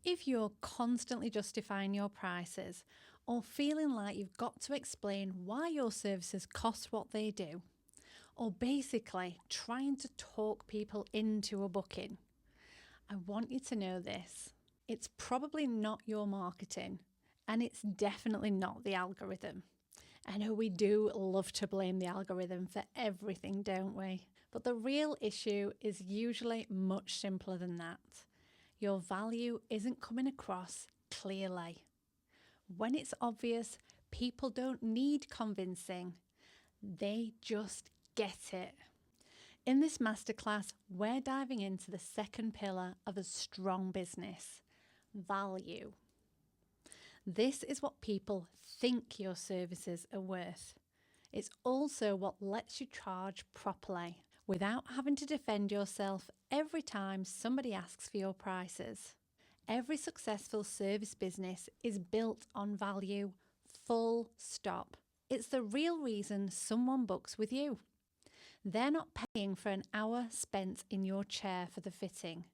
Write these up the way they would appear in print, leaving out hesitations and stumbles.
If you're constantly justifying your prices or feeling like you've got to explain why your services cost what they do, or basically trying to talk people into a booking, I want you to know this. It's probably not your marketing, and it's definitely not the algorithm. I know we do love to blame the algorithm for everything, don't we? But the real issue is usually much simpler than that. Your value isn't coming across clearly. When it's obvious, people don't need convincing. They just get it. In this masterclass, we're diving into the second pillar of a strong business, value. This is what people think your services are worth. It's also what lets you charge properly without having to defend yourself every time somebody asks for your prices. Every successful service business is built on value, full stop. It's the real reason someone books with you. They're not paying for an hour spent in your chair for the fitting.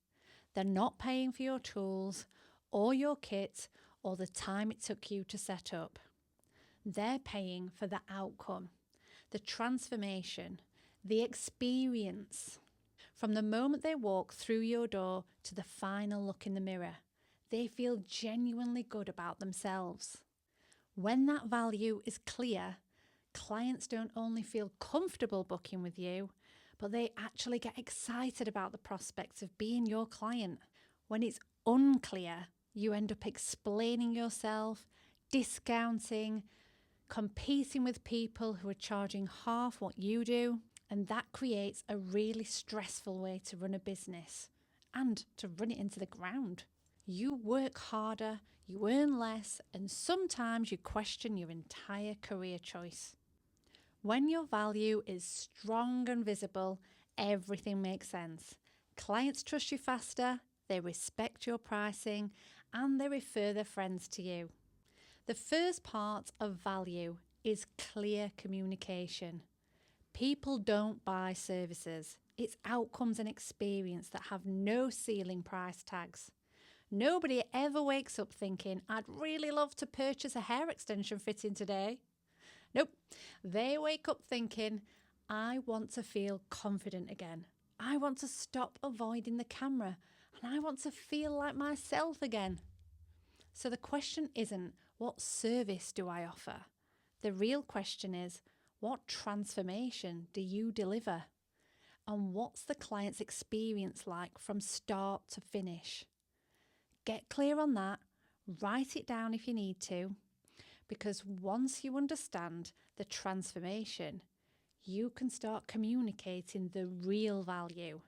They're not paying for your tools or your kit or the time it took you to set up. They're paying for the outcome, the transformation, the experience. From the moment they walk through your door to the final look in the mirror, they feel genuinely good about themselves. When that value is clear, clients don't only feel comfortable booking with you, but they actually get excited about the prospects of being your client. When it's unclear, you end up explaining yourself, discounting, competing with people who are charging half what you do, and that creates a really stressful way to run a business and to run it into the ground. You work harder, you earn less, and sometimes you question your entire career choice. When your value is strong and visible, everything makes sense. Clients trust you faster, they respect your pricing, and they refer their friends to you. The first part of value is clear communication. People don't buy services. It's outcomes and experience that have no ceiling price tags. Nobody ever wakes up thinking, I'd really love to purchase a hair extension fitting today. Nope. They wake up thinking, I want to feel confident again. I want to stop avoiding the camera, and I want to feel like myself again. So the question isn't, what service do I offer? The real question is, what transformation do you deliver? And what's the client's experience like from start to finish? Get clear on that, write it down if you need to, because once you understand the transformation, you can start communicating the real value.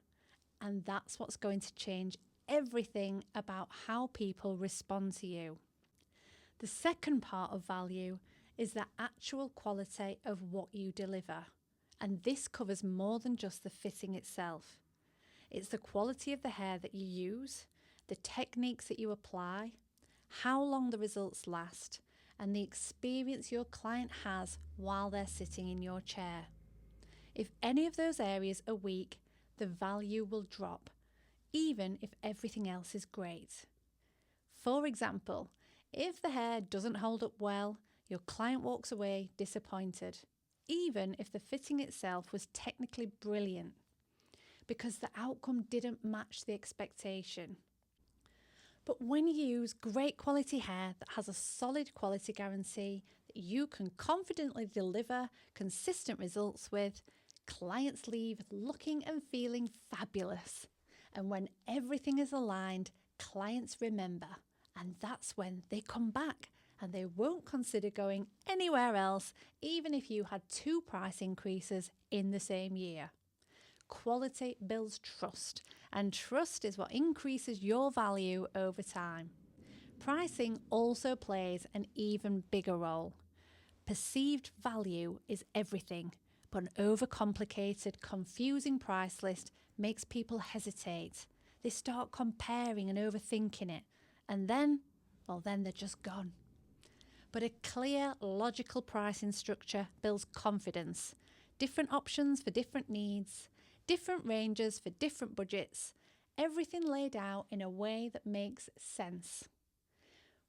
And that's what's going to change everything about how people respond to you. The second part of value is the actual quality of what you deliver. And this covers more than just the fitting itself. It's the quality of the hair that you use, the techniques that you apply, how long the results last, and the experience your client has while they're sitting in your chair. If any of those areas are weak, the value will drop, even if everything else is great. For example, if the hair doesn't hold up well, your client walks away disappointed, even if the fitting itself was technically brilliant, because the outcome didn't match the expectation. But when you use great quality hair that has a solid quality guarantee that you can confidently deliver consistent results with, clients leave looking and feeling fabulous. And when everything is aligned, clients remember, and that's when they come back and they won't consider going anywhere else, even if you had 2 price increases in the same year. Quality builds trust, and trust is what increases your value over time. Pricing also plays an even bigger role. Perceived value is everything, but an overcomplicated, confusing price list makes people hesitate. They start comparing and overthinking it, and then they're just gone. But a clear, logical pricing structure builds confidence. Different options for different needs, different ranges for different budgets, everything laid out in a way that makes sense.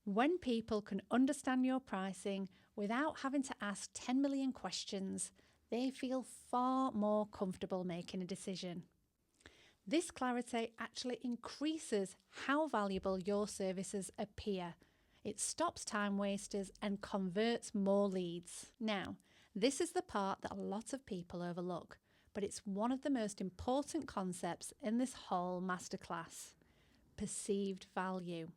When people can understand your pricing without having to ask 10 million questions, they feel far more comfortable making a decision. This clarity actually increases how valuable your services appear. It stops time wasters and converts more leads. Now, this is the part that a lot of people overlook, but it's one of the most important concepts in this whole masterclass: perceived value.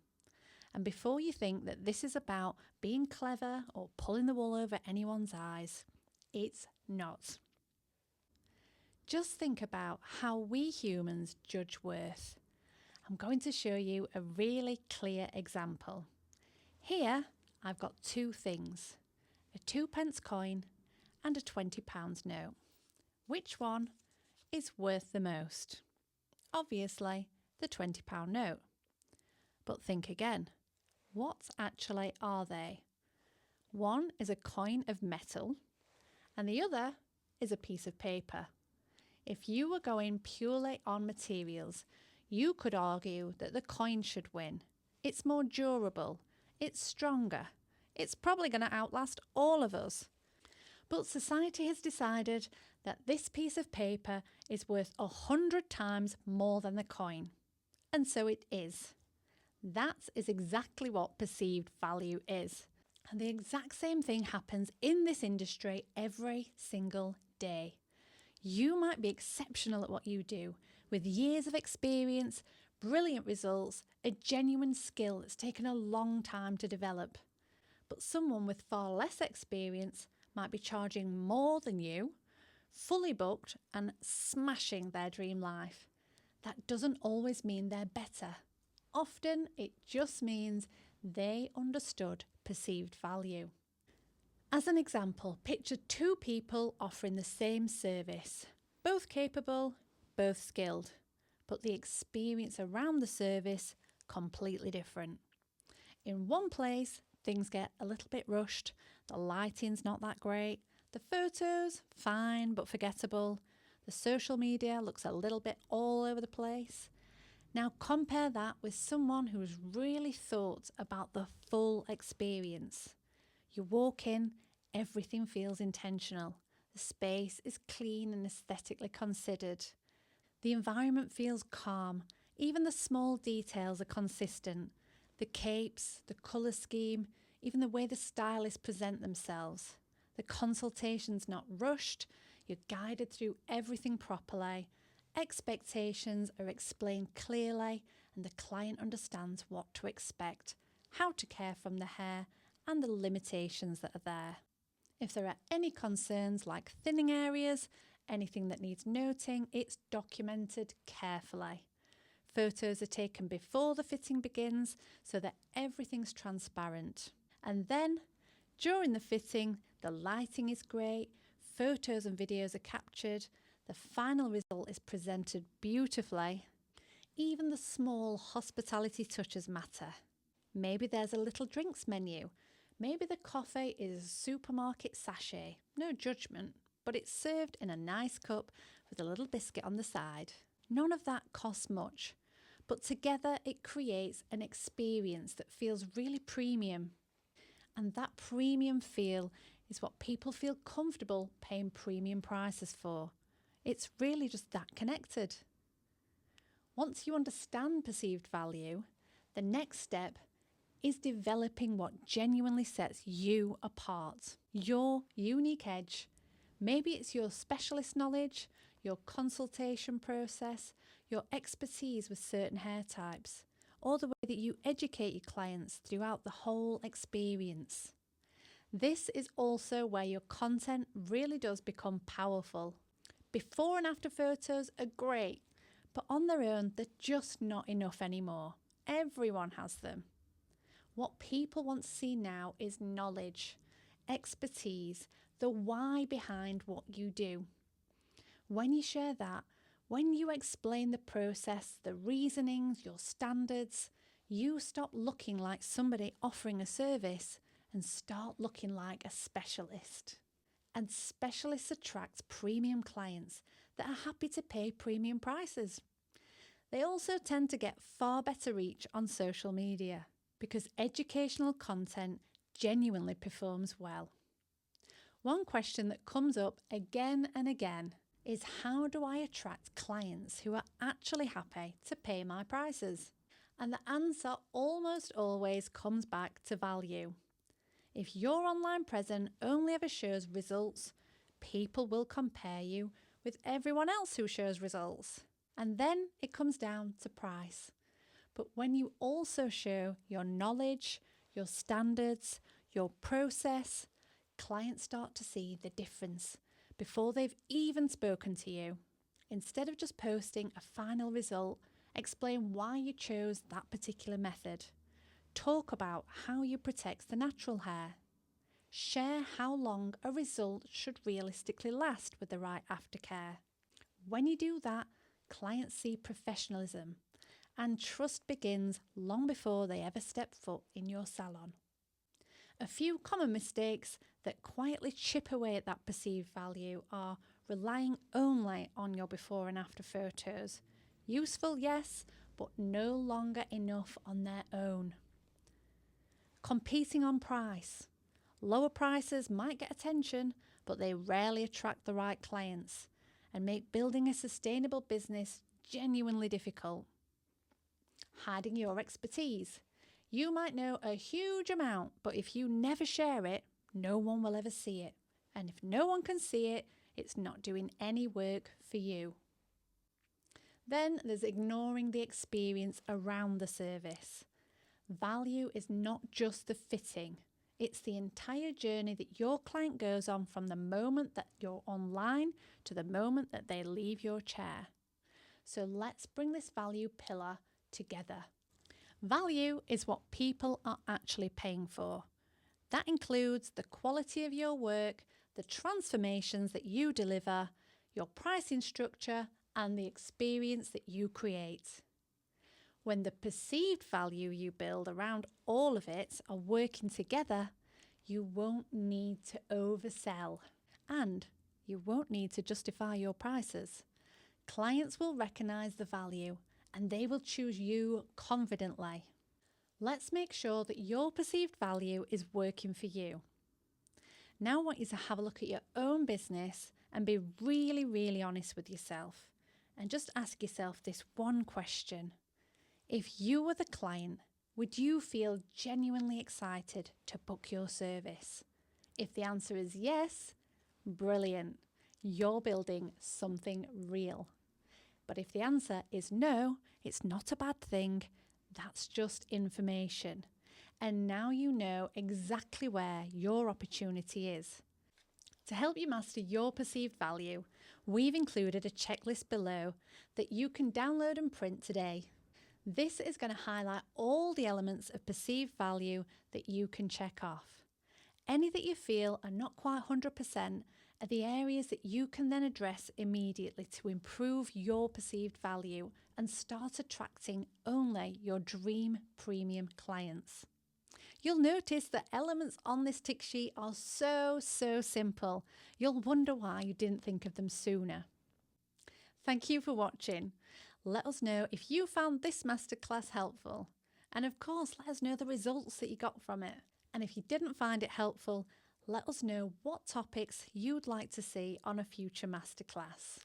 And before you think that this is about being clever or pulling the wool over anyone's eyes, it's not. Just think about how we humans judge worth. I'm going to show you a really clear example. Here, I've got two things: a 2p coin and a £20 note. Which one is worth the most? Obviously, the £20 note. But think again. What actually are they? One is a coin of metal and the other is a piece of paper. If you were going purely on materials, you could argue that the coin should win. It's more durable, it's stronger, it's probably going to outlast all of us. But society has decided that this piece of paper is worth 100 times more than the coin. And so it is. That is exactly what perceived value is. And the exact same thing happens in this industry every single day. You might be exceptional at what you do, with years of experience, brilliant results, a genuine skill that's taken a long time to develop. But someone with far less experience might be charging more than you, fully booked and smashing their dream life. That doesn't always mean they're better. Often it just means they understood perceived value. As an example, picture two people offering the same service, both capable, both skilled, but the experience around the service completely different. In one place, things get a little bit rushed, the lighting's not that great, the photos, fine but forgettable, the social media looks a little bit all over the place. Now compare that with someone who's really thought about the full experience. You walk in, everything feels intentional. The space is clean and aesthetically considered. The environment feels calm. Even the small details are consistent. The capes, the colour scheme, even the way the stylists present themselves. The consultation's not rushed. You're guided through everything properly. Expectations are explained clearly and the client understands what to expect, how to care from the hair and the limitations that are there. If there are any concerns like thinning areas, anything that needs noting, it's documented carefully. Photos are taken before the fitting begins so that everything's transparent. And then, during the fitting, the lighting is great, photos and videos are captured, the final result is presented beautifully. Even the small hospitality touches matter. Maybe there's a little drinks menu. Maybe the coffee is a supermarket sachet. No judgment, but it's served in a nice cup with a little biscuit on the side. None of that costs much, but together it creates an experience that feels really premium. And that premium feel is what people feel comfortable paying premium prices for. It's really just that connected. Once you understand perceived value, the next step is developing what genuinely sets you apart. Your unique edge. Maybe it's your specialist knowledge, your consultation process, your expertise with certain hair types, or the way that you educate your clients throughout the whole experience. This is also where your content really does become powerful. Before and after photos are great, but on their own, they're just not enough anymore. Everyone has them. What people want to see now is knowledge, expertise, the why behind what you do. When you share that, when you explain the process, the reasonings, your standards, you stop looking like somebody offering a service and start looking like a specialist. And specialists attract premium clients that are happy to pay premium prices. They also tend to get far better reach on social media because educational content genuinely performs well. One question that comes up again and again is, how do I attract clients who are actually happy to pay my prices? And the answer almost always comes back to value. If your online presence only ever shows results, people will compare you with everyone else who shows results. And then it comes down to price. But when you also show your knowledge, your standards, your process, clients start to see the difference before they've even spoken to you. Instead of just posting a final result, explain why you chose that particular method. Talk about how you protect the natural hair. Share how long a result should realistically last with the right aftercare. When you do that, clients see professionalism, and trust begins long before they ever step foot in your salon. A few common mistakes that quietly chip away at that perceived value are relying only on your before and after photos. Useful, yes, but no longer enough on their own. Competing on price. Lower prices might get attention, but they rarely attract the right clients and make building a sustainable business genuinely difficult. Hiding your expertise. You might know a huge amount, but if you never share it, no one will ever see it. And if no one can see it, it's not doing any work for you. Then there's ignoring the experience around the service. Value is not just the fitting. It's the entire journey that your client goes on from the moment that you're online to the moment that they leave your chair. So let's bring this value pillar together. Value is what people are actually paying for. That includes the quality of your work, the transformations that you deliver, your pricing structure, and the experience that you create. When the perceived value you build around all of it are working together, you won't need to oversell, and you won't need to justify your prices. Clients will recognize the value and they will choose you confidently. Let's make sure that your perceived value is working for you. Now I want you to have a look at your own business and be really, really honest with yourself. And just ask yourself this one question. If you were the client, would you feel genuinely excited to book your service? If the answer is yes, brilliant. You're building something real. But if the answer is no, it's not a bad thing. That's just information. And now you know exactly where your opportunity is. To help you master your perceived value, we've included a checklist below that you can download and print today. This is going to highlight all the elements of perceived value that you can check off. Any that you feel are not quite 100% are the areas that you can then address immediately to improve your perceived value and start attracting only your dream premium clients. You'll notice that elements on this tick sheet are so simple. You'll wonder why you didn't think of them sooner. Thank you for watching. Let us know if you found this masterclass helpful. And of course, let us know the results that you got from it. And if you didn't find it helpful, let us know what topics you'd like to see on a future masterclass.